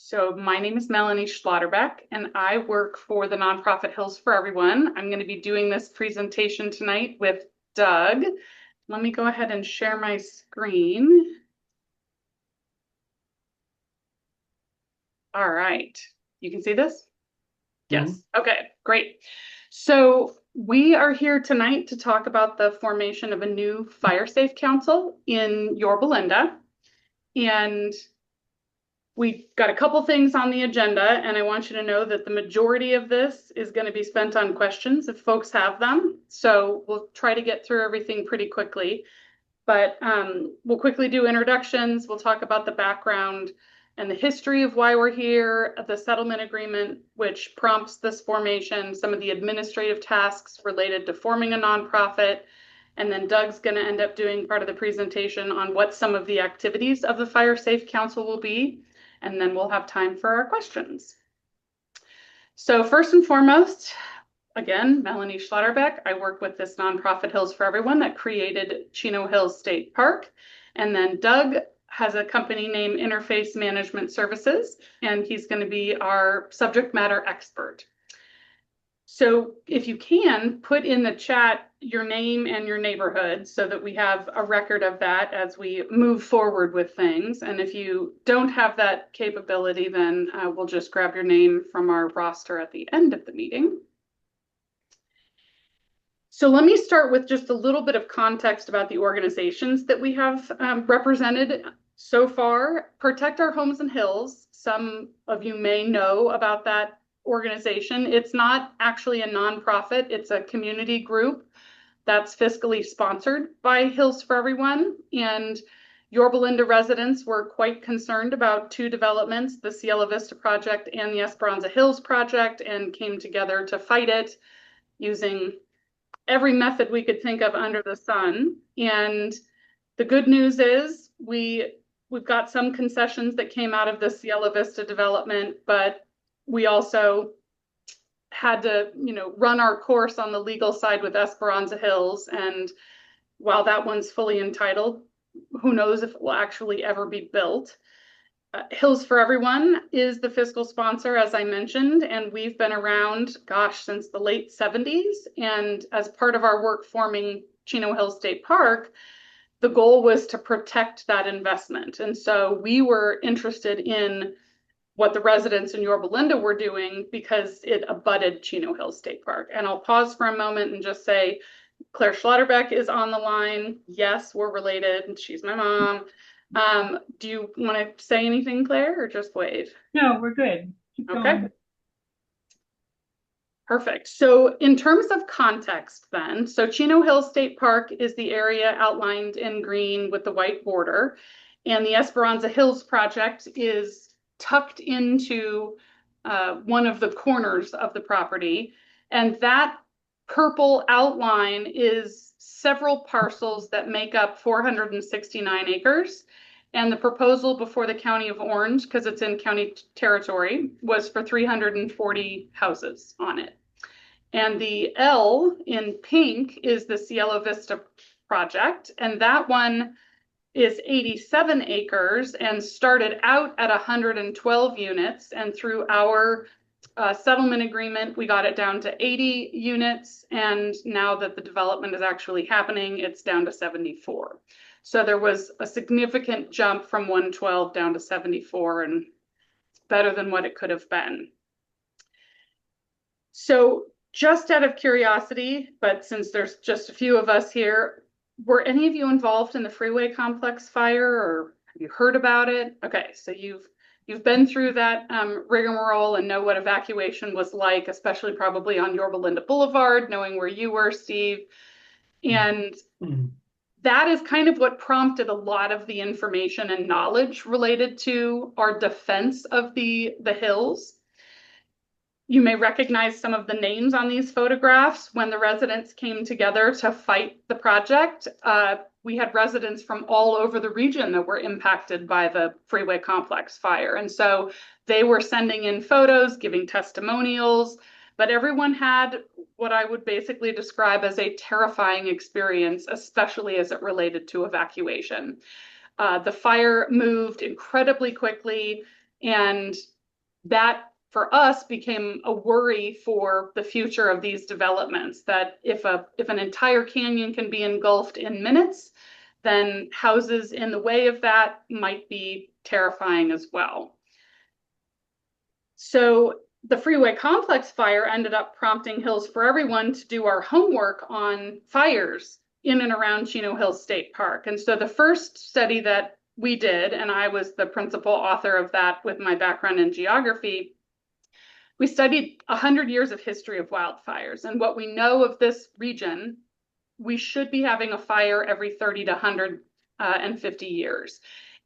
So my name is Melanie Schlotterbeck, and I work for the nonprofit Hills for Everyone. I'm going to be doing this presentation tonight with Doug. Let me go ahead and share my screen. All right. You can see this? Yes. Okay, great. So we are here tonight to talk about the formation of a new fire safe council in Yorba. And we've got a couple things on the agenda, and I want you to know that the majority of this is going to be spent on questions if folks have them. So we'll try to get through everything pretty quickly, but we'll quickly do introductions. We'll talk about the background and the history of why we're here, the settlement agreement, which prompts this formation, some of the administrative tasks related to forming a nonprofit, and then Doug's going to end up doing part of the presentation on what some of the activities of the Fire Safe Council will be. And then we'll have time for our questions. So first and foremost, again, Melanie Schlotterbeck. I work with this nonprofit Hills for Everyone that created Chino Hills State Park. And then Doug has a company named Interface Management Services, and he's going to be our subject matter expert. So if you can, put in the chat your name and your neighborhood so that we have a record of that as we move forward with things. And if you don't have that capability, then we'll just grab your name from our roster at the end of the meeting. So let me start with just a little bit of context about the organizations that we have represented so far. Protect Our Homes and Hills. Some of you may know about that organization. It's not actually a nonprofit. It's a community group that's fiscally sponsored by Hills for Everyone. And Yorba residents were quite concerned about two developments, the Cielo Vista project and the Esperanza Hills project, and came together to fight it using every method we could think of under the sun. And the good news is we've got some concessions that came out of the Cielo Vista development, but we also had to, run our course on the legal side with Esperanza Hills. And while that one's fully entitled, who knows if it will actually ever be built. Hills for Everyone is the fiscal sponsor, as I mentioned, and we've been around, since the late 70s. And as part of our work forming Chino Hills State Park, the goal was to protect that investment. And so we were interested in what the residents in Yorba were doing because it abutted Chino Hills State Park. And I'll pause for a moment and just say, Claire Schlotterbeck is on the line. Yes, we're related. She's my mom. Do you want to say anything, Claire, or just wave? No, we're good. Keep Okay. going. Perfect. So in terms of context then, so Chino Hills State Park is the area outlined in green with the white border, and the Esperanza Hills project is tucked into one of the corners of the property. And that purple outline is several parcels that make up 469 acres. And the proposal before the County of Orange, because it's in county territory, was for 340 houses on it. And the L in pink is the Cielo Vista project. And that one is 87 acres and started out at 112 units. And through our settlement agreement, we got it down to 80 units. And now that the development is actually happening, it's down to 74. So there was a significant jump from 112 down to 74, and better than what it could have been. So just out of curiosity, but since there's just a few of us here, were any of you involved in the Freeway Complex fire, or have you heard about it? Okay, so you've been through that rigmarole and know what evacuation was like, especially probably on Yorba Boulevard, knowing where you were, Steve. And that is kind of what prompted a lot of the information and knowledge related to our defense of the hills. You may recognize some of the names on these photographs. When the residents came together to fight the project, we had residents from all over the region that were impacted by the Freeway Complex fire. And so they were sending in photos, giving testimonials, but everyone had what I would basically describe as a terrifying experience, especially as it related to evacuation. The fire moved incredibly quickly, and that for us became a worry for the future of these developments, that if an entire canyon can be engulfed in minutes, then houses in the way of that might be terrifying as well. So the freeway complex fire ended up prompting Hills for Everyone to do our homework on fires in and around Chino Hills State Park. And so the first study that we did, and I was the principal author of that with my background in geography, we studied 100 years of history of wildfires. And what we know of this region, we should be having a fire every 30 to 150 years.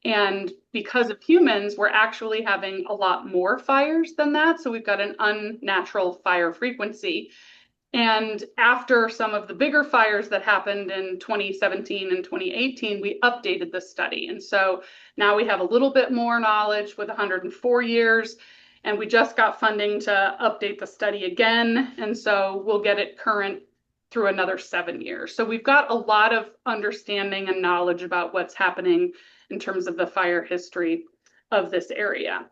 And because of humans, we're actually having a lot more fires than that. So we've got an unnatural fire frequency. And after some of the bigger fires that happened in 2017 and 2018, we updated the study. And so now we have a little bit more knowledge with 104 years. And we just got funding to update the study again. And so we'll get it current through another 7 years. So we've got a lot of understanding and knowledge about what's happening in terms of the fire history of this area.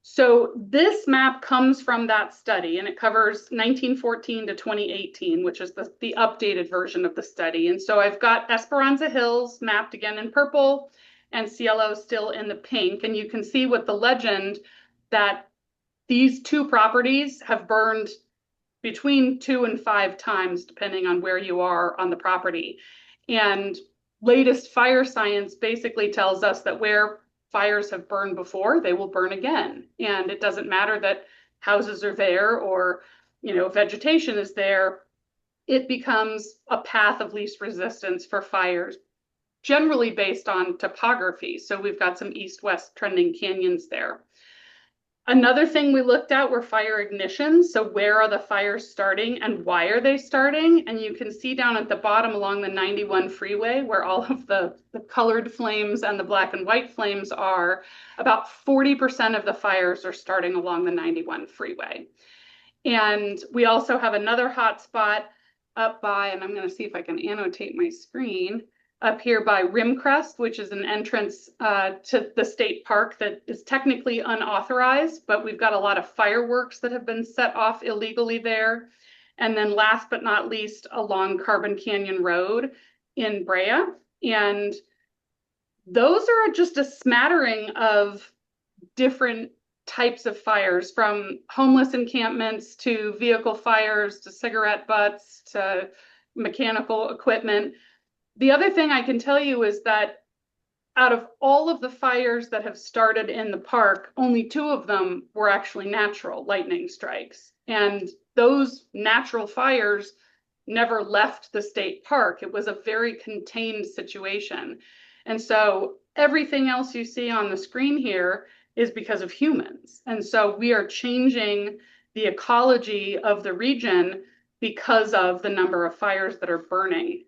So this map comes from that study, and it covers 1914 to 2018, which is the updated version of the study. And so I've got Esperanza Hills mapped again in purple and Cielo still in the pink. And you can see with the legend that these two properties have burned between 2 and 5 times, depending on where you are on the property. And latest fire science basically tells us that where fires have burned before, they will burn again. And it doesn't matter that houses are there or, vegetation is there. It becomes a path of least resistance for fires, generally based on topography. So we've got some east-west trending canyons there. Another thing we looked at were fire ignitions. So where are the fires starting and why are they starting? And you can see down at the bottom along the 91 freeway where all of the colored flames and the black and white flames are, about 40% of the fires are starting along the 91 freeway. And we also have another hot spot up by, and I'm going to see if I can annotate my screen, up here by Rimcrest, which is an entrance to the state park that is technically unauthorized, but we've got a lot of fireworks that have been set off illegally there. And then last but not least, along Carbon Canyon Road in Brea. And those are just a smattering of different types of fires, from homeless encampments to vehicle fires to cigarette butts to mechanical equipment. The other thing I can tell you is that out of all of the fires that have started in the park, only 2 of them were actually natural lightning strikes. And those natural fires never left the state park. It was a very contained situation. And so everything else you see on the screen here is because of humans. And so we are changing the ecology of the region because of the number of fires that are burning.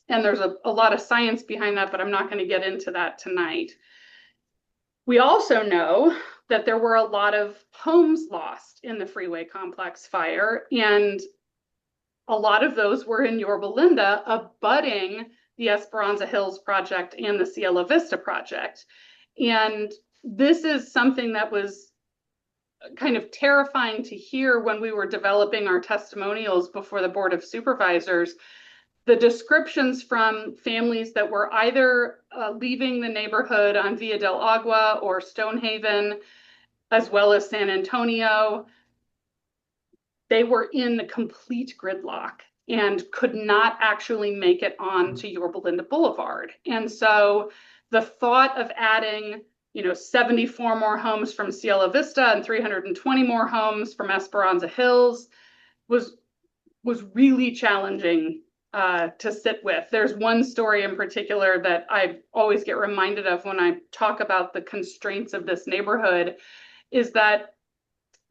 And there's a lot of science behind that, but I'm not going to get into that tonight. We also know that there were a lot of homes lost in the freeway complex fire, and a lot of those were in Yorba Linda, abutting the Esperanza Hills project and the Cielo Vista project. And this is something that was kind of terrifying to hear when we were developing our testimonials before the Board of Supervisors. The descriptions from families that were either leaving the neighborhood on Via del Agua or Stonehaven, as well as San Antonio, they were in the complete gridlock and could not actually make it on to Yorba Linda Boulevard. And so the thought of adding 74 more homes from Cielo Vista and 320 more homes from Esperanza Hills was really challenging to sit with. There's one story in particular that I always get reminded of when I talk about the constraints of this neighborhood, is that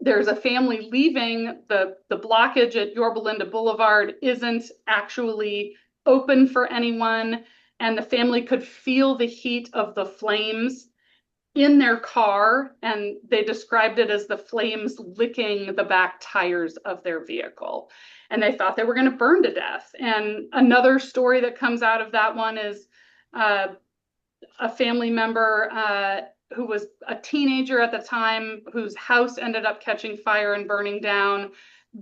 there's a family leaving. The blockage at Yorba Linda Boulevard isn't actually open for anyone, and the family could feel the heat of the flames in their car, and they described it as the flames licking the back tires of their vehicle. And they thought they were going to burn to death. And another story that comes out of that one is a family member who was a teenager at the time, whose house ended up catching fire and burning down,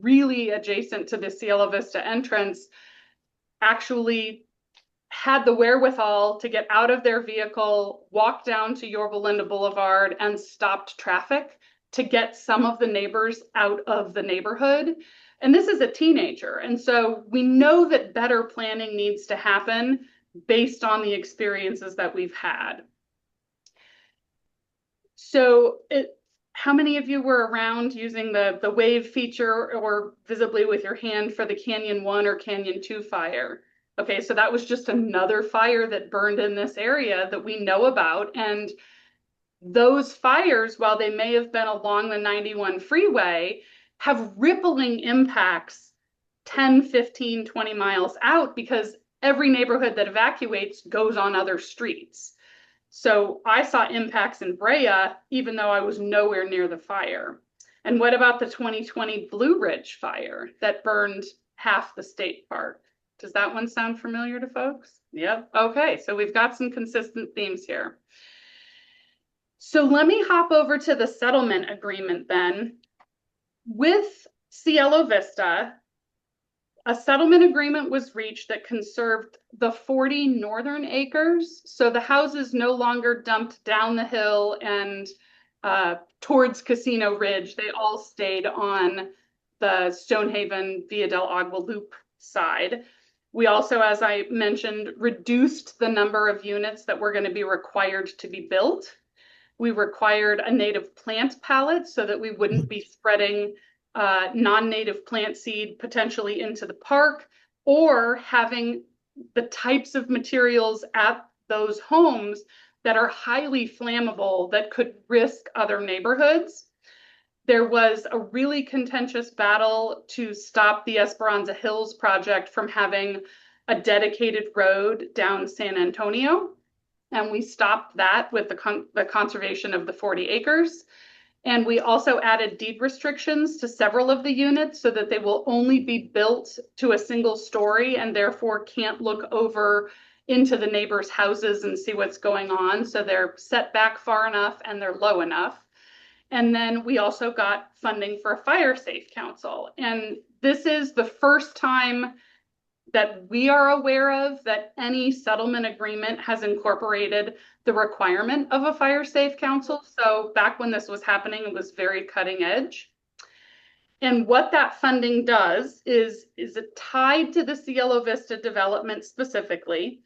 really adjacent to the Cielo Vista entrance, actually had the wherewithal to get out of their vehicle, walk down to Yorba Boulevard, and stopped traffic to get some of the neighbors out of the neighborhood. And this is a teenager. And so we know that better planning needs to happen based on the experiences that we've had. So how many of you were around using the wave feature or visibly with your hand for the Canyon 1 or Canyon 2 fire? Okay, so that was just another fire that burned in this area that we know about. And those fires, while they may have been along the 91 freeway, have rippling impacts 10, 15, 20 miles out because every neighborhood that evacuates goes on other streets. So I saw impacts in Brea, even though I was nowhere near the fire. And what about the 2020 Blue Ridge fire that burned half the state park? Does that one sound familiar to folks? Yep. Okay, so we've got some consistent themes here. So let me hop over to the settlement agreement then. With Cielo Vista, a settlement agreement was reached that conserved the 40 northern acres. So the houses no longer dumped down the hill and towards Casino Ridge. They all stayed on the Stonehaven Via del Agua Loop side. We also, as I mentioned, reduced the number of units that were going to be required to be built. We required a native plant palette so that we wouldn't be spreading non-native plant seed potentially into the park, or having the types of materials at those homes that are highly flammable that could risk other neighborhoods. There was a really contentious battle to stop the Esperanza Hills project from having a dedicated road down San Antonio. And we stopped that with the conservation of the 40 acres. And we also added deed restrictions to several of the units so that they will only be built to a single story and therefore can't look over into the neighbors' houses and see what's going on. So they're set back far enough and they're low enough. And then we also got funding for a fire safe council. And this is the first time that we are aware of that any settlement agreement has incorporated the requirement of a fire safe council. So back when this was happening, it was very cutting edge. And what that funding does is it tied to the Cielo Vista development specifically.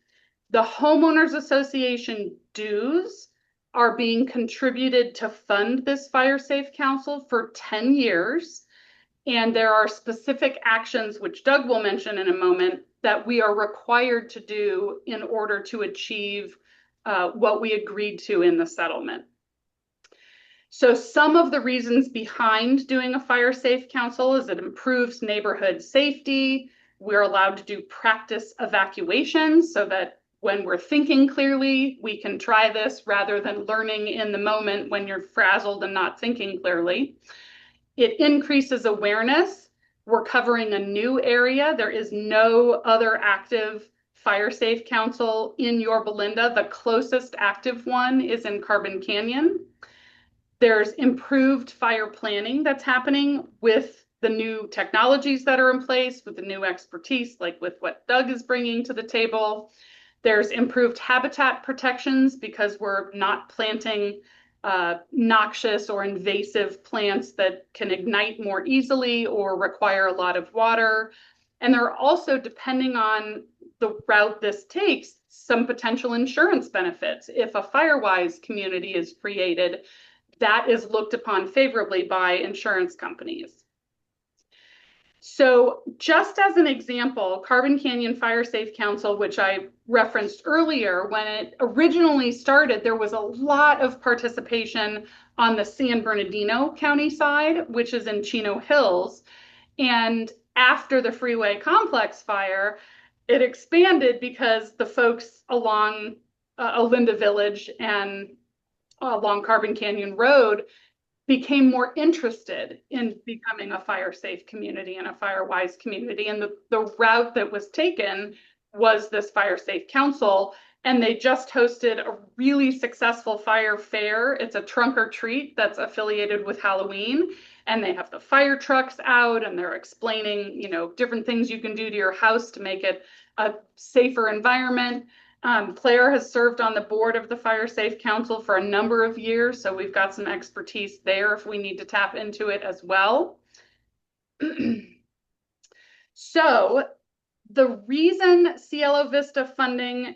The homeowners association dues are being contributed to fund this fire safe council for 10 years. And there are specific actions, which Doug will mention in a moment, that we are required to do in order to achieve what we agreed to in the settlement. So some of the reasons behind doing a fire safe council is it improves neighborhood safety. We're allowed to do practice evacuations so that when we're thinking clearly, we can try this rather than learning in the moment when you're frazzled and not thinking clearly. It increases awareness. We're covering a new area. There is no other active fire safe council in Yorba Linda. The closest active one is in Carbon Canyon. There's improved fire planning that's happening with the new technologies that are in place, with the new expertise, like with what Doug is bringing to the table. There's improved habitat protections because we're not planting noxious or invasive plants that can ignite more easily or require a lot of water. And there are also, depending on the route this takes, some potential insurance benefits. If a Firewise community is created, that is looked upon favorably by insurance companies. So just as an example, Carbon Canyon Fire Safe Council, which I referenced earlier, when it originally started, there was a lot of participation on the San Bernardino County side, which is in Chino Hills. And after the Freeway Complex fire, it expanded because the folks along Olinda Village and along Carbon Canyon Road became more interested in becoming a fire safe community and a Firewise community. And the route that was taken was this fire safe council. And they just hosted a really successful fire fair. It's a trunk or treat that's affiliated with Halloween. And they have the fire trucks out and they're explaining, different things you can do to your house to make it a safer environment. Claire has served on the board of the Fire Safe Council for a number of years, so we've got some expertise there if we need to tap into it as well. So the reason Cielo Vista funding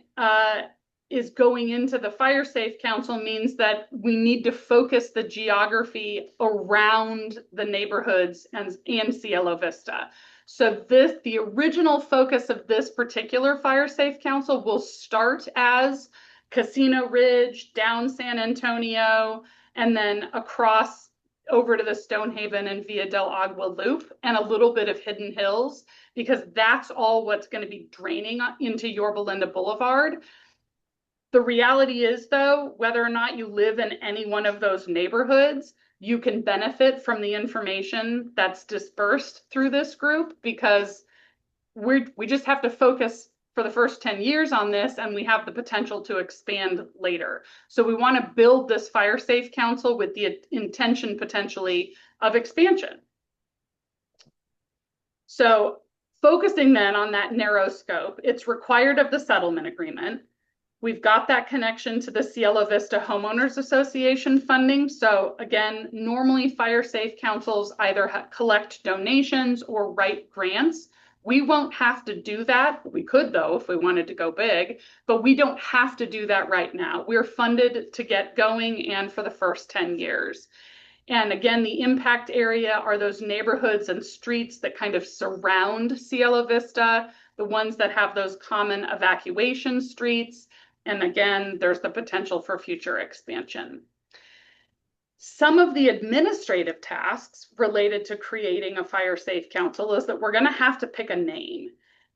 is going into the Fire Safe Council means that we need to focus the geography around the neighborhoods and Cielo Vista. So the original focus of this particular Fire Safe Council will start as Casino Ridge, down San Antonio, and then across over to the Stonehaven and Via del Agua loop and a little bit of Hidden Hills, because that's all what's going to be draining into Yorba Linda Boulevard. The reality is, though, whether or not you live in any one of those neighborhoods, you can benefit from the information that's dispersed through this group, because we just have to focus for the first 10 years on this, and we have the potential to expand later. So we want to build this Fire Safe Council with the intention potentially of expansion. So focusing then on that narrow scope, it's required of the settlement agreement. We've got that connection to the Cielo Vista Homeowners Association funding. So again, normally Fire Safe Councils either collect donations or write grants. We won't have to do that. We could, though, if we wanted to go big, but we don't have to do that right now. We're funded to get going and for the first 10 years. And again, the impact area are those neighborhoods and streets that kind of surround Cielo Vista, the ones that have those common evacuation streets. And again, there's the potential for future expansion. Some of the administrative tasks related to creating a Fire Safe Council is that we're going to have to pick a name,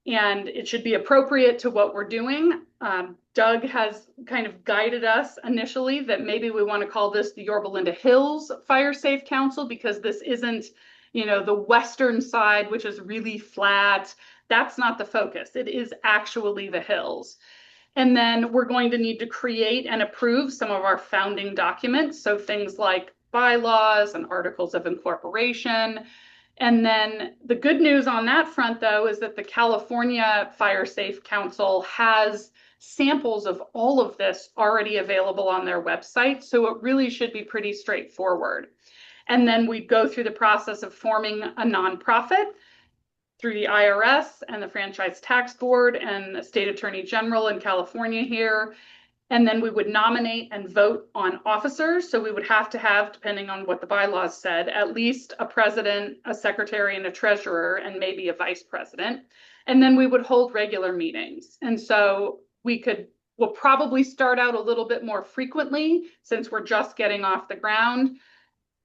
and it should be appropriate to what we're doing. Doug has kind of guided us initially that maybe we want to call this the Yorba Linda Hills Fire Safe Council, because this isn't, the western side, which is really flat. That's not the focus. It is actually the hills. And then we're going to need to create and approve some of our founding documents. So things like bylaws and articles of incorporation. And then the good news on that front, though, is that the California Fire Safe Council has samples of all of this already available on their website. So it really should be pretty straightforward. And then we go through the process of forming a nonprofit through the IRS and the Franchise Tax Board and the State Attorney General in California here. And then we would nominate and vote on officers. So we would have to have, depending on what the bylaws said, at least a president, a secretary, and a treasurer, and maybe a vice president. And then we would hold regular meetings. And so we'll probably start out a little bit more frequently since we're just getting off the ground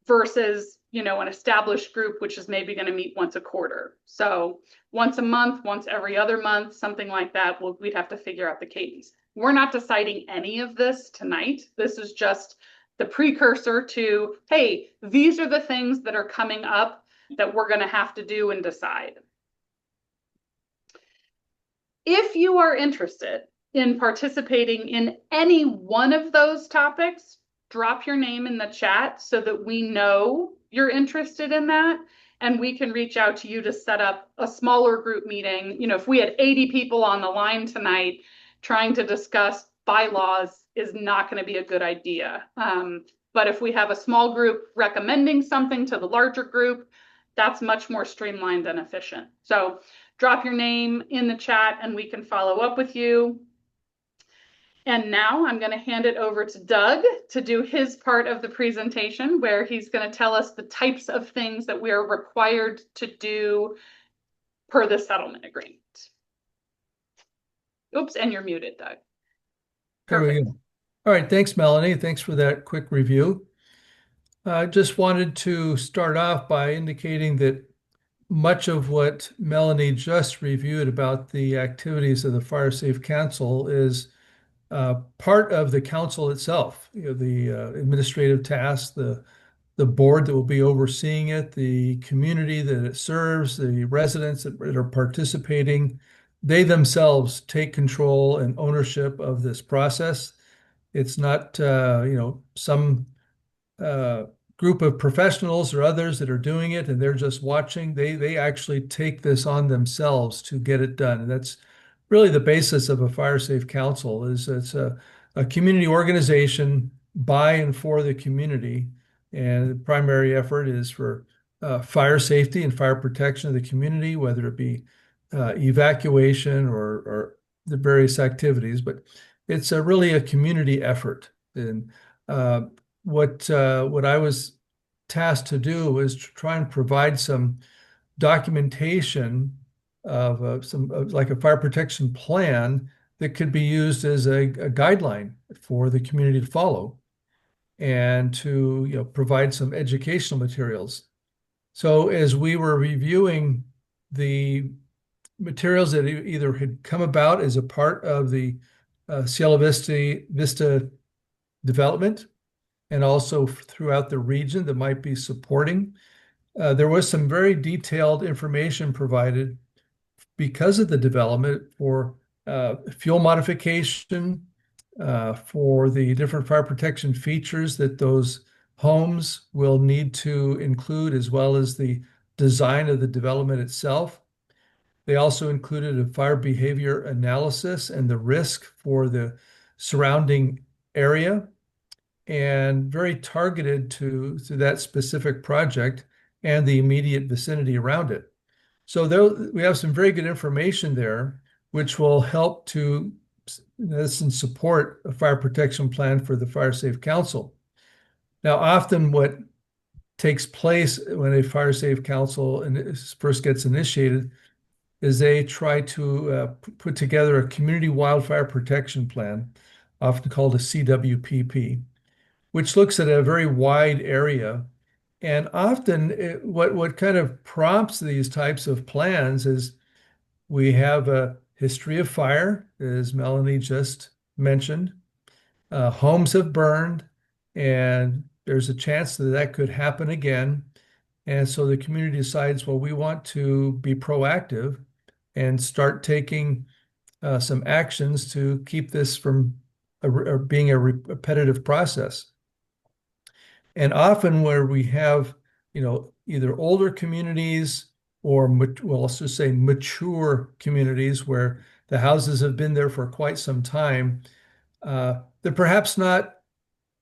versus an established group, which is maybe going to meet once a quarter. So once a month, once every other month, something like that, we'd have to figure out the cadence. We're not deciding any of this tonight. This is just the precursor to, hey, these are the things that are coming up that we're going to have to do and decide. If you are interested in participating in any one of those topics, drop your name in the chat so that we know you're interested in that, and we can reach out to you to set up a smaller group meeting. If we had 80 people on the line tonight, trying to discuss bylaws is not going to be a good idea. But if we have a small group recommending something to the larger group, that's much more streamlined and efficient. So drop your name in the chat and we can follow up with you. And now I'm going to hand it over to Doug to do his part of the presentation, where he's going to tell us the types of things that we are required to do per the settlement agreement. Oops, and you're muted, Doug. There we go. All right, thanks, Melanie. Thanks for that quick review. I just wanted to start off by indicating that much of what Melanie just reviewed about the activities of the Fire Safe Council is part of the council itself. The administrative tasks, the board that will be overseeing it, the community that it serves, the residents that are participating, they themselves take control and ownership of this process. It's not, some uh, group of professionals or others that are doing it and they're just watching. They actually take this on themselves to get it done. And that's really the basis of a fire safe council is it's a community organization by and for the community. And the primary effort is for fire safety and fire protection of the community, whether it be evacuation or the various activities. But it's really a community effort. And uh, what I was tasked to do was to try and provide some documentation of some like a fire protection plan that could be used as a guideline for the community to follow and to provide some educational materials. So as we were reviewing the materials that either had come about as a part of the Cielo Vista development and also throughout the region that might be supporting. There was some very detailed information provided because of the development for fuel modification, for the different fire protection features that those homes will need to include, as well as the design of the development itself. They also included a fire behavior analysis and the risk for the surrounding area and very targeted to that specific project and the immediate vicinity around it. So there, we have some very good information there, which will help to, in essence, support a fire protection plan for the Fire Safe Council. Now, often what takes place when a Fire Safe Council first gets initiated is they try to put together a community wildfire protection plan, often called a CWPP, which looks at a very wide area. And often, what kind of prompts these types of plans is we have a history of fire, as Melanie just mentioned. Homes have burned, and there's a chance that that could happen again. And so the community decides, well, we want to be proactive and start taking some actions to keep this from being a repetitive process. And often where we have, either older communities or we'll also say mature communities where the houses have been there for quite some time, they're perhaps not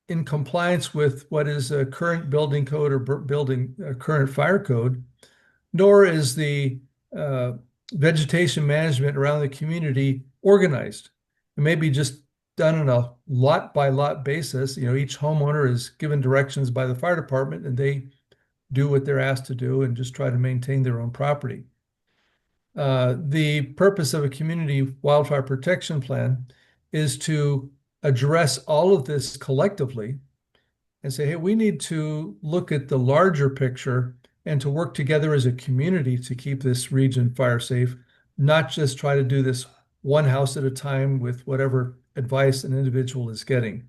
in compliance with what is a current building code or building current fire code, nor is the vegetation management around the community organized. It may be just done on a lot by lot basis. Each homeowner is given directions by the fire department and they do what they're asked to do and just try to maintain their own property. The purpose of a community wildfire protection plan is to address all of this collectively and say, hey, we need to look at the larger picture and to work together as a community to keep this region fire safe, not just try to do this one house at a time with whatever advice an individual is getting.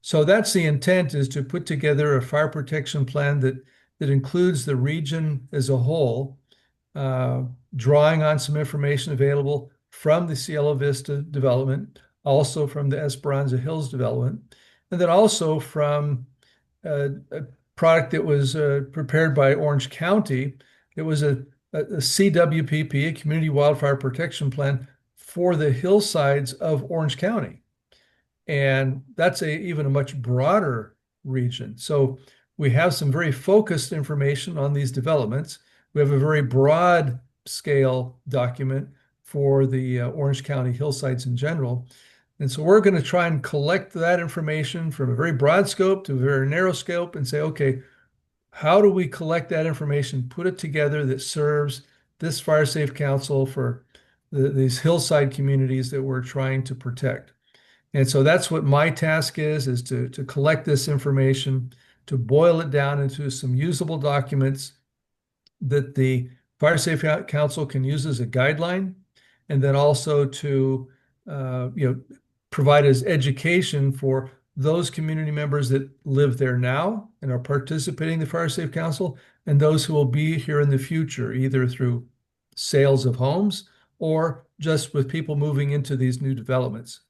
So that's the intent, is to put together a fire protection plan that includes the region as a whole, drawing on some information available from the Cielo Vista development, also from the Esperanza Hills development, and then also from a product that was prepared by Orange County. It was a CWPP, a Community Wildfire Protection Plan for the hillsides of Orange County. And that's even a much broader region. So we have some very focused information on these developments. We have a very broad scale document for the Orange County hillsides in general. And so we're going to try and collect that information from a very broad scope to a very narrow scope and say, okay, how do we collect that information, put it together that serves this Fire Safe Council for these hillside communities that we're trying to protect? And so that's what my task is to collect this information, to boil it down into some usable documents that the Fire Safe Council can use as a guideline, and then also to provide as education for those community members that live there now and are participating in the Fire Safe Council, and those who will be here in the future, either through sales of homes or just with people moving into these new developments.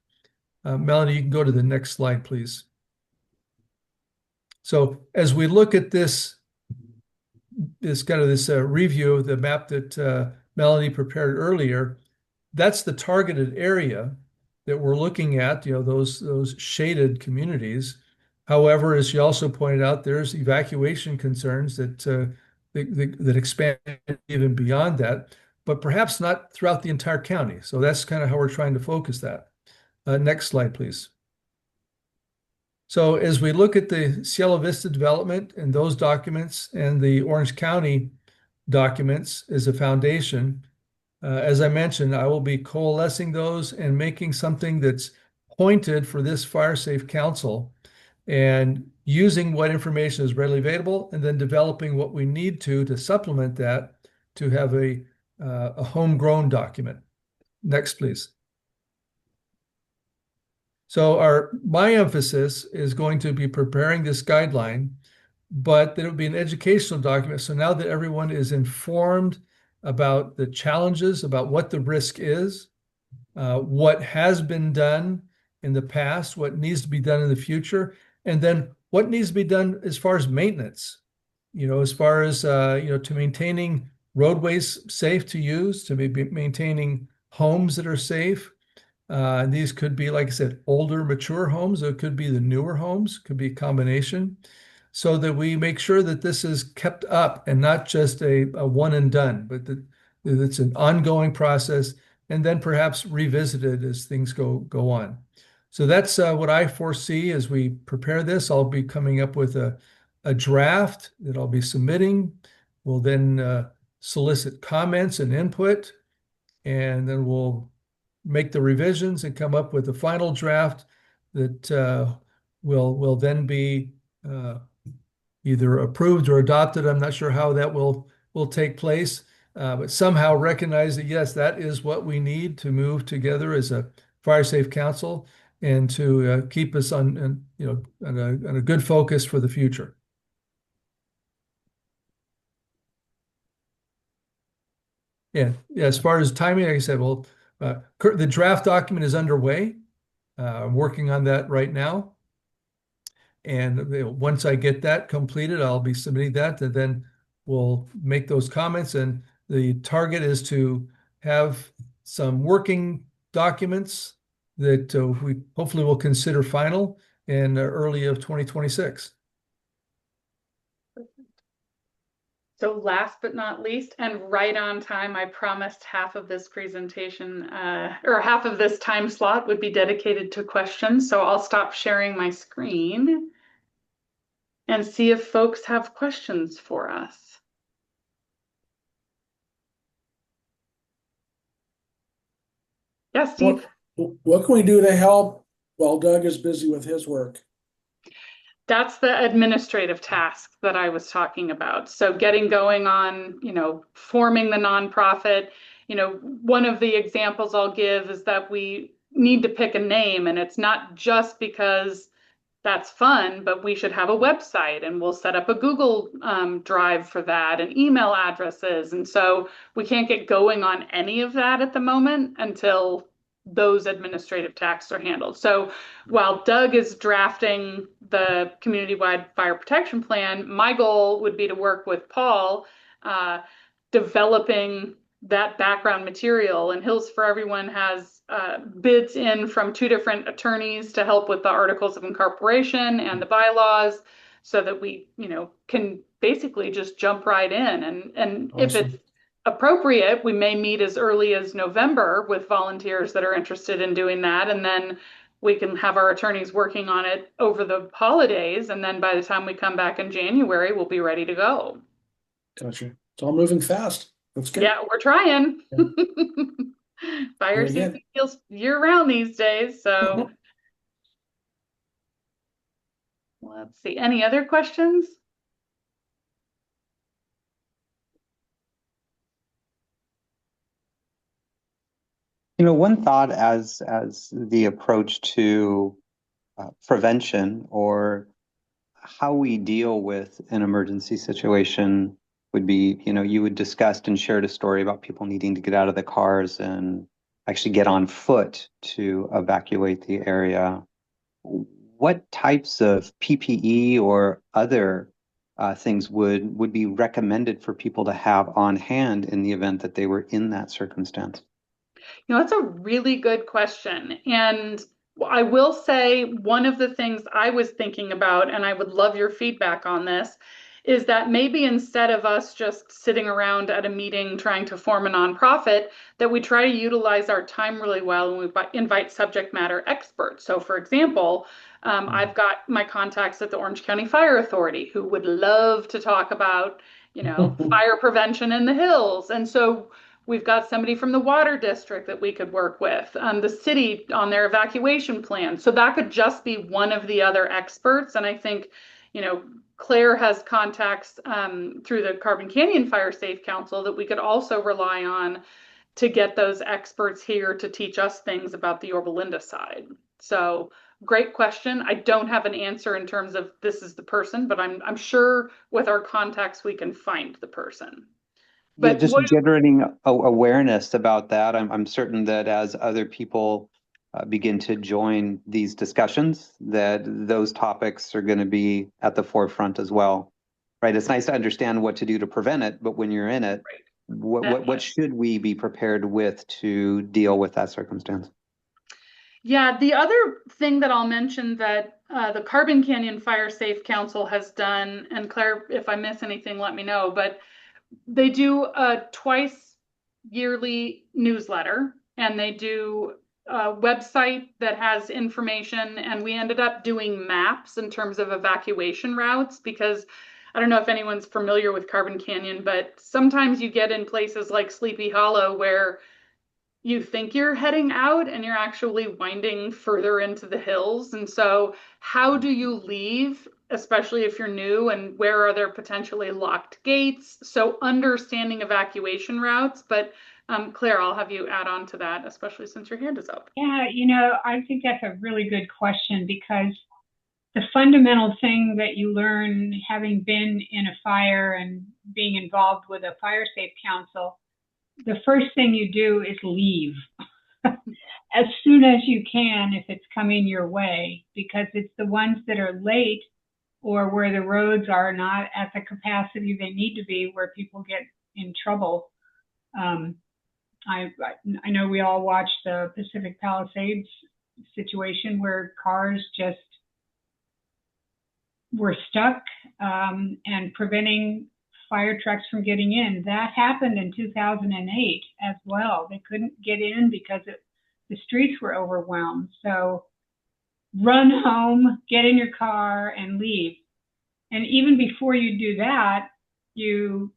Melanie, you can go to the next slide, please. So as we look at this review of the map that Melanie prepared earlier, that's the targeted area that we're looking at, those shaded communities. However, as she also pointed out, there's evacuation concerns that expand even beyond that, but perhaps not throughout the entire county. So that's kind of how we're trying to focus that. Next slide, please. So as we look at the Cielo Vista development and those documents and the Orange County documents as a foundation, as I mentioned, I will be coalescing those and making something that's pointed for this Fire Safe Council and using what information is readily available and then developing what we need to supplement that to have a homegrown document. Next, please. So my emphasis is going to be preparing this guideline, but that it would be an educational document. So now that everyone is informed about the challenges, about what the risk is, what has been done in the past, what needs to be done in the future, and then what needs to be done as far as maintenance, as far as, to maintaining roadways safe to use, to be maintaining homes that are safe. These could be, like I said, older, mature homes, or it could be the newer homes, could be a combination, so that we make sure that this is kept up and not just a one and done, but that it's an ongoing process and then perhaps revisited as things go on. So that's what I foresee as we prepare this. I'll be coming up with a draft that I'll be submitting. We'll then solicit comments and input, and then we'll make the revisions and come up with a final draft that will then be either approved or adopted. I'm not sure how that will take place, but somehow recognize that yes, that is what we need to move together as a Fire Safe Council and to keep us on a good focus for the future. Yeah, as far as timing, like I said, well, the draft document is underway. I'm working on that right now. And once I get that completed, I'll be submitting that, and then we'll make those comments. And the target is to have some working documents that we hopefully will consider final in early of 2026. So last but not least, and right on time, I promised half of this presentation or half of this time slot would be dedicated to questions. So I'll stop sharing my screen and see if folks have questions for us. Yeah, Steve. What can we do to help while Doug is busy with his work? That's the administrative task that I was talking about. So getting going on, forming the nonprofit. One of the examples I'll give is that we need to pick a name, and it's not just because that's fun, but we should have a website, and we'll set up a Google Drive for that and email addresses. And so we can't get going on any of that at the moment until those administrative tasks are handled. So while Doug is drafting the community-wide fire protection plan, my goal would be to work with Paul, developing that background material. And Hills for Everyone has bids in from 2 different attorneys to help with the articles of incorporation and the bylaws, so that we, can basically just jump right in. And Awesome. if it's appropriate, we may meet as early as November with volunteers that are interested in doing that. And then we can have our attorneys working on it over the holidays. And then by the time we come back in January, we'll be ready to go. Gotcha. It's all moving fast. That's good. Yeah, we're trying. Yeah. Fire safety feels year round these days. So let's see. Any other questions? One thought as the approach to prevention or how we deal with an emergency situation would be, you had discussed and shared a story about people needing to get out of the cars and actually get on foot to evacuate the area. What types of PPE or other things would be recommended for people to have on hand in the event that they were in that circumstance? That's a really good question. And I will say one of the things I was thinking about, and I would love your feedback on this, is that maybe instead of us just sitting around at a meeting trying to form a nonprofit, that we try to utilize our time really well and we invite subject matter experts. So, for example, I've got my contacts at the Orange County Fire Authority who would love to talk about, fire prevention in the hills. And so we've got somebody from the water district that we could work with, the city on their evacuation plan. So that could just be one of the other experts. And I think, Claire has contacts through the Carbon Canyon Fire Safe Council that we could also rely on to get those experts here to teach us things about the Yorba Linda side. So great question. I don't have an answer in terms of this is the person, but I'm sure with our contacts we can find the person. Yeah, But just generating awareness about that. I'm certain that as other people begin to join these discussions, that those topics are going to be at the forefront as well, right? It's nice to understand what to do to prevent it, but when you're in it, what should we be prepared with to deal with that circumstance? Yeah, the other thing that I'll mention that the Carbon Canyon Fire Safe Council has done, and Claire, if I miss anything, let me know, but they do a twice yearly newsletter and they do a website that has information, and we ended up doing maps in terms of evacuation routes because I don't know if anyone's familiar with Carbon Canyon, but sometimes you get in places like Sleepy Hollow where you think you're heading out and you're actually winding further into the hills. And so how do you leave, especially if you're new, and where are there potentially locked gates? So understanding evacuation routes. But Claire, I'll have you add on to that, especially since your hand is up. Yeah, I think that's a really good question because the fundamental thing that you learn having been in a fire and being involved with a fire safe council, the first thing you do is leave as soon as you can if it's coming your way, because it's the ones that are late or where the roads are not at the capacity they need to be where people get in trouble. I know we all watched the Pacific Palisades situation where cars just were stuck and preventing fire trucks from getting in. That happened in 2008 as well. They couldn't get in because the streets were overwhelmed. So run home, get in your car, and leave. And even before you do that, you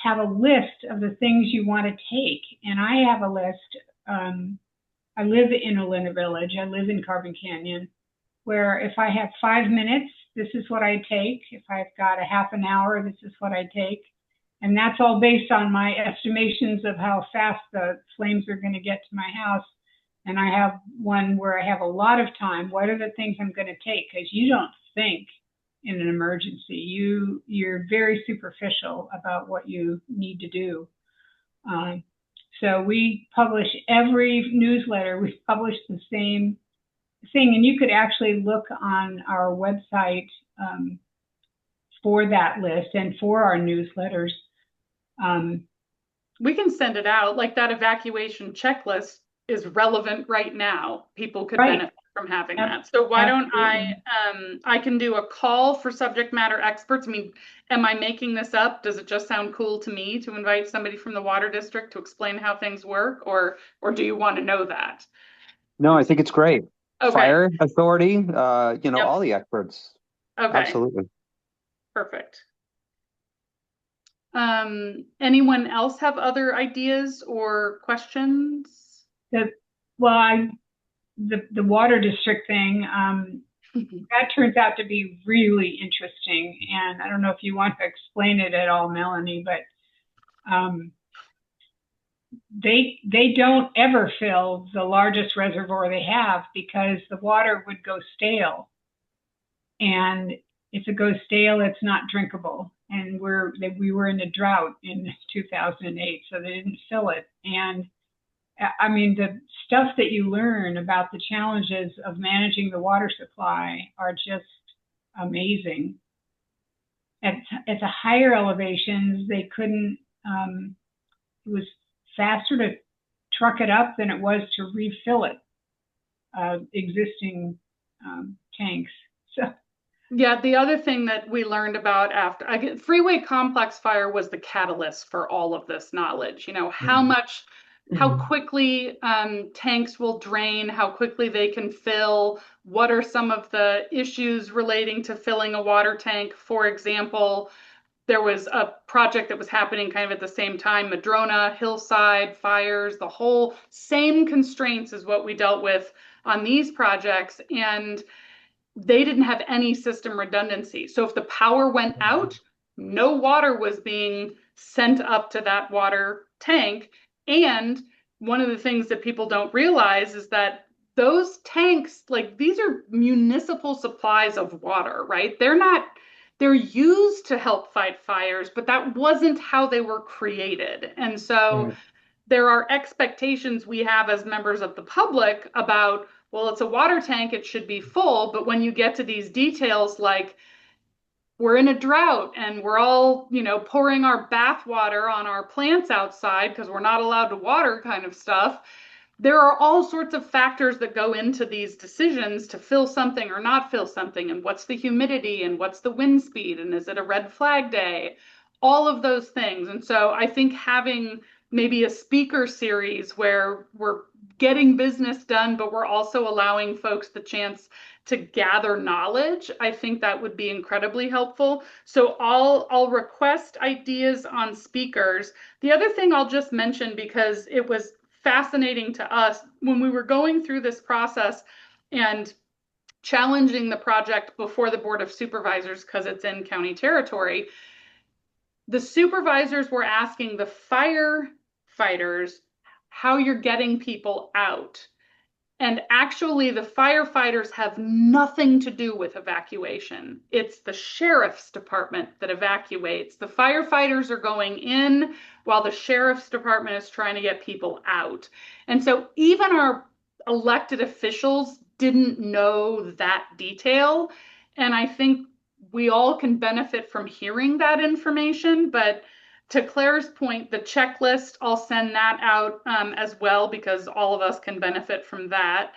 have a list of the things you want to take. And I have a list. I live in Olinda Village. I live in Carbon Canyon, where if I have 5 minutes, this is what I take. If I've got a half an hour, this is what I take. And that's all based on my estimations of how fast the flames are going to get to my house. And I have one where I have a lot of time. What are the things I'm going to take? Because you don't think in an emergency. You're very superficial about what you need to do. So we publish every newsletter. We publish the same thing, and you could actually look on our website for that list and for our newsletters. We can send it out. Like that evacuation checklist is relevant right now. People could benefit from having that. So why don't I can do a call for subject matter experts. I mean, am I making this up? Does it just sound cool to me to invite somebody from the water district to explain how things work, or do you want to know that? No, I think it's great. Okay. Fire authority, all the experts. Okay. Absolutely. Perfect. Anyone else have other ideas or questions? The water district thing, that turns out to be really interesting. And I don't know if you want to explain it at all, Melanie, but they don't ever fill the largest reservoir they have because the water would go stale. And if it goes stale, it's not drinkable. and we were in a drought in 2008, so they didn't fill it. And I mean, the stuff that you learn about the challenges of managing the water supply are just amazing. At the higher elevations, they couldn't, it was faster to truck it up than it was to refill it, existing tanks. So yeah, the other thing that we learned about after Freeway Complex fire was the catalyst for all of this knowledge. You know, how quickly tanks will drain, how quickly they can fill, what are some of the issues relating to filling a water tank. For example, there was a project that was happening kind of at the same time, Madrona, Hillside, fires, the whole same constraints as what we dealt with on these projects. And they didn't have any system redundancy. So if the power went out, no water was being sent up to that water tank. And one of the things that people don't realize is that those tanks, like these are municipal supplies of water, right? They're used to help fight fires, but that wasn't how they were created. And so there are expectations we have as members of the public about, well, it's a water tank, it should be full. But when you get to these details, like we're in a drought and we're all, pouring our bath water on our plants outside because we're not allowed to water kind of stuff. There are all sorts of factors that go into these decisions to fill something or not fill something, and what's the humidity and what's the wind speed and is it a red flag day, all of those things. And so I think having maybe a speaker series where we're getting business done, but we're also allowing folks the chance to gather knowledge, I think that would be incredibly helpful. So I'll request ideas on speakers. The other thing I'll just mention, because it was fascinating to us when we were going through this process and challenging the project before the Board of Supervisors, because it's in county territory, the supervisors were asking the firefighters how you're getting people out. And actually, the firefighters have nothing to do with evacuation. It's the sheriff's department that evacuates. The firefighters are going in while the sheriff's department is trying to get people out. And so even our elected officials didn't know that detail. And I think we all can benefit from hearing that information. But to Claire's point, the checklist, I'll send that out as well, because all of us can benefit from that.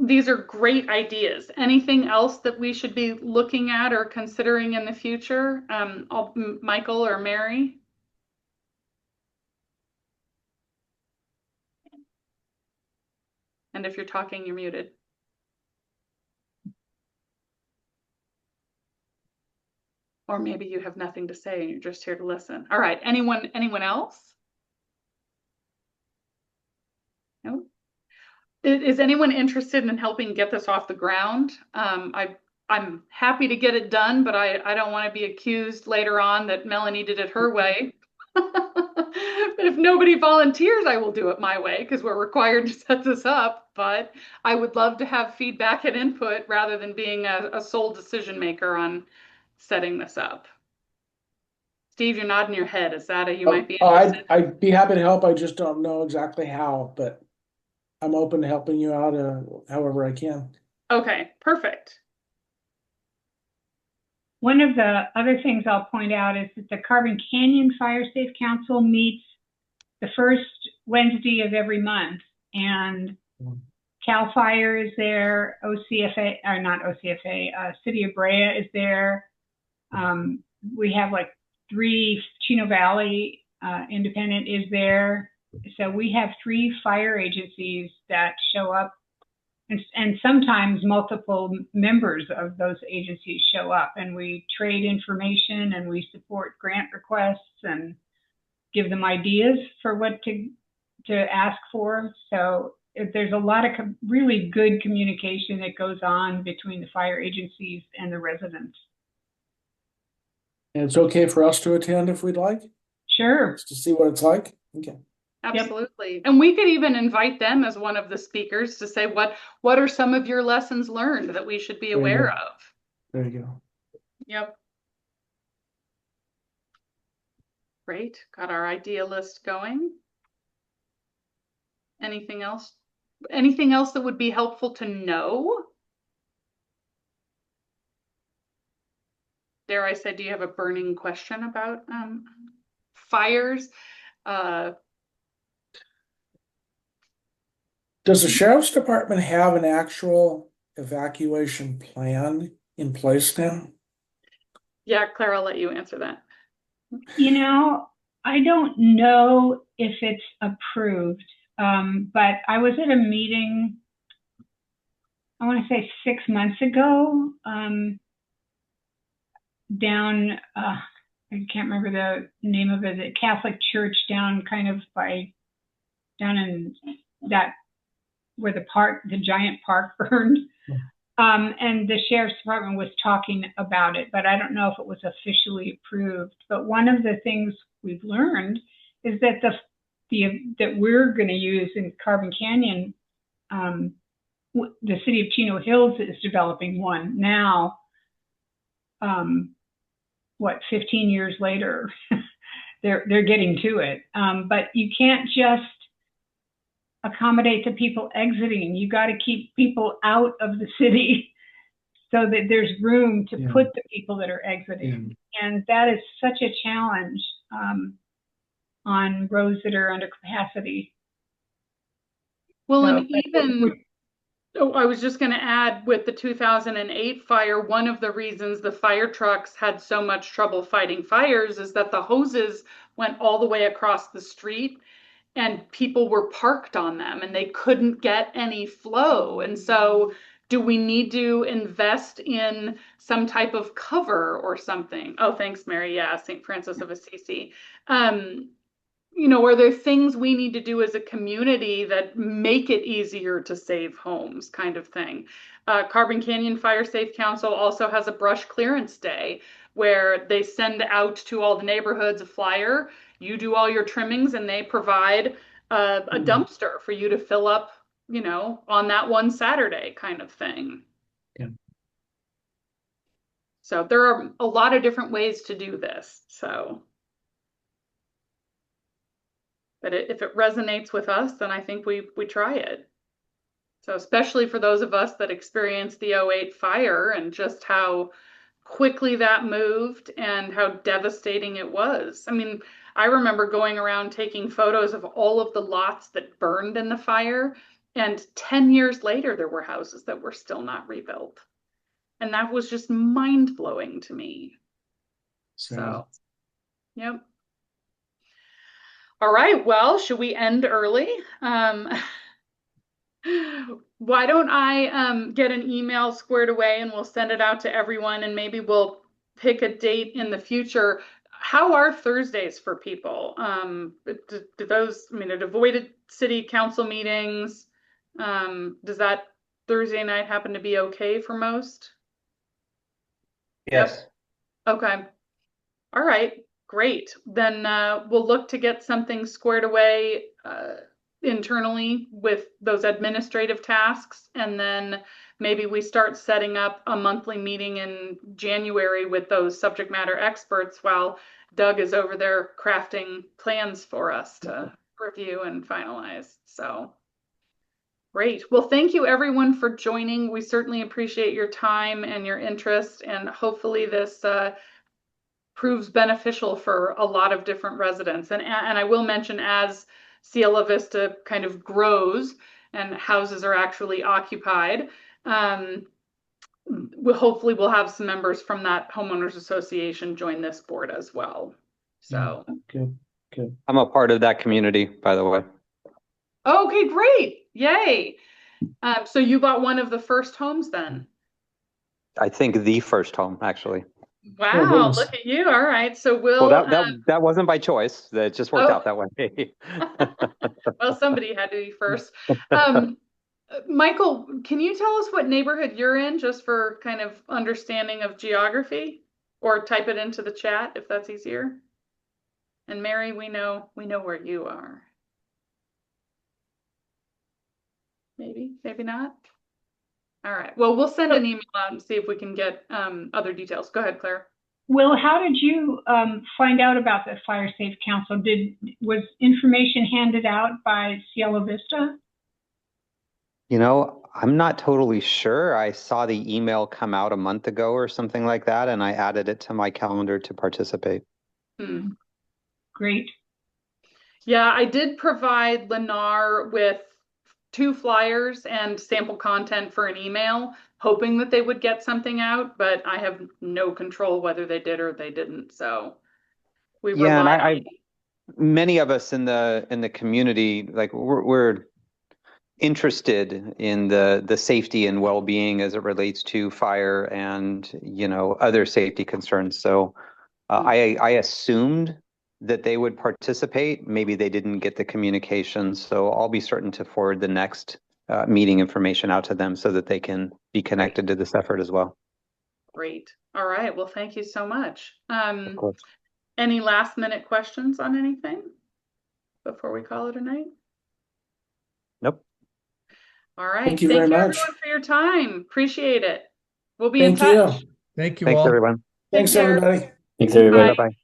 These are great ideas. Anything else that we should be looking at or considering in the future? Michael or Mary? And if you're talking, you're muted. Or maybe you have nothing to say and you're just here to listen. All right, anyone else? No? Is anyone interested in helping get this off the ground? I'm happy to get it done, but I don't want to be accused later on that Melanie did it her way. But if nobody volunteers, I will do it my way, because we're required to set this up. But I would love to have feedback and input rather than being a sole decision maker on setting this up. Steve, you're nodding your head. Is that you might be interested? I'd be happy to help. I just don't know exactly how, but I'm open to helping you out however I can. Okay, perfect. One of the other things I'll point out is that the Carbon Canyon Fire Safe Council meets the first Wednesday of every month, and CAL FIRE is there, OCFA, or not OCFA, City of Brea is there. We have like 3, Chino Valley Independent is there. So we have 3 fire agencies that show up, and sometimes multiple members of those agencies show up, and we trade information and we support grant requests and give them ideas for what to ask for. So there's a lot of really good communication that goes on between the fire agencies and the residents. And it's okay for us to attend if we'd like? Sure. Just to see what it's like? Okay. Absolutely. Yep. And we could even invite them as one of the speakers to say, what are some of your lessons learned that we should be aware of? There you go. Yep. Great. Got our idea list going. Anything else? Anything else that would be helpful to know? Dare I say, do you have a burning question about fires? Does the sheriff's department have an actual evacuation plan in place now? Yeah, Claire, I'll let you answer that. You know, I don't know if it's approved, but I was at a meeting, I want to say 6 months ago, down, I can't remember the name of it, the Catholic church down kind of down in that, where the giant park burned. And the sheriff's department was talking about it, but I don't know if it was officially approved. But one of the things we've learned is that that we're going to use in Carbon Canyon, the city of Chino Hills is developing one now. 15 years later, they're getting to it. But you can't just accommodate the people exiting. You got to keep people out of the city so that there's room to put the people that are exiting. And that is such a challenge on roads that are under capacity. Well, So, and even, I was just going to add, with the 2008 fire, one of the reasons the fire trucks had so much trouble fighting fires is that the hoses went all the way across the street and people were parked on them and they couldn't get any flow. And so do we need to invest in some type of cover or something? Oh, thanks, Mary. Yeah, St. Francis of Assisi. Are there things we need to do as a community that make it easier to save homes, kind of thing? Carbon Canyon Fire Safe Council also has a brush clearance day where they send out to all the neighborhoods a flyer. You do all your trimmings and they provide a dumpster for you to fill up, on that one Saturday, kind of thing. Yeah. So there are a lot of different ways to do this. But if it resonates with us, then I think we try it. So especially for those of us that experienced the '08 fire and just how quickly that moved and how devastating it was. I mean, I remember going around taking photos of all of the lots that burned in the fire, and 10 years later, there were houses that were still not rebuilt. And that was just mind-blowing to me. So, yep. All right, well, should we end early? Why don't I get an email squared away and we'll send it out to everyone and maybe we'll pick a date in the future. How are Thursdays for people? Do those, it avoided city council meetings. Does that Thursday night happen to be okay for most? Yes. Yep. Okay. All right, great. Then we'll look to get something squared away internally with those administrative tasks. And then maybe we start setting up a monthly meeting in January with those subject matter experts while Doug is over there crafting plans for us to review and finalize. So great. Well, thank you everyone for joining. We certainly appreciate your time and your interest, and hopefully this proves beneficial for a lot of different residents. And I will mention, as Cielo Vista kind of grows and houses are actually occupied, hopefully we'll have some members from that homeowners association join this board as well. So Good. I'm a part of that community, by the way. okay, great. Yay. So you bought one of the first homes then? I think the first home, actually. Wow, look at you. All right. So we'll that wasn't by choice. That just worked out that way. well, somebody had to be first. Michael, can you tell us what neighborhood you're in, just for kind of understanding of geography, or type it into the chat if that's easier? And Mary, we know where you are. Maybe not. All right. Well, we'll send an email out and see if we can get other details. Go ahead, Claire. Will, how did you find out about the Fire Safe Council? Was information handed out by Cielo Vista? You know, I'm not totally sure. I saw the email come out a month ago or something like that, and I added it to my calendar to participate. Hmm. Great. Yeah, I did provide Lennar with 2 flyers and sample content for an email, hoping that they would get something out, but I have no control whether they did or they didn't. So we Yeah, and rely on. many of us in the community, like we're interested in the safety and well-being as it relates to fire and other safety concerns. So I assumed that they would participate. Maybe they didn't get the communication, so I'll be certain to forward the next meeting information out to them so that they can be connected to this effort as well. Great. All right. Well, thank you so much. Of course. Any last minute questions on anything before we call it a night? Nope. All right. Thank you very much. Everyone for your time. Appreciate it. We'll be in Thank touch. you. Thank you Thanks, all. everyone. Thanks, Take care. everybody. Thanks, everybody. Bye. Bye-bye.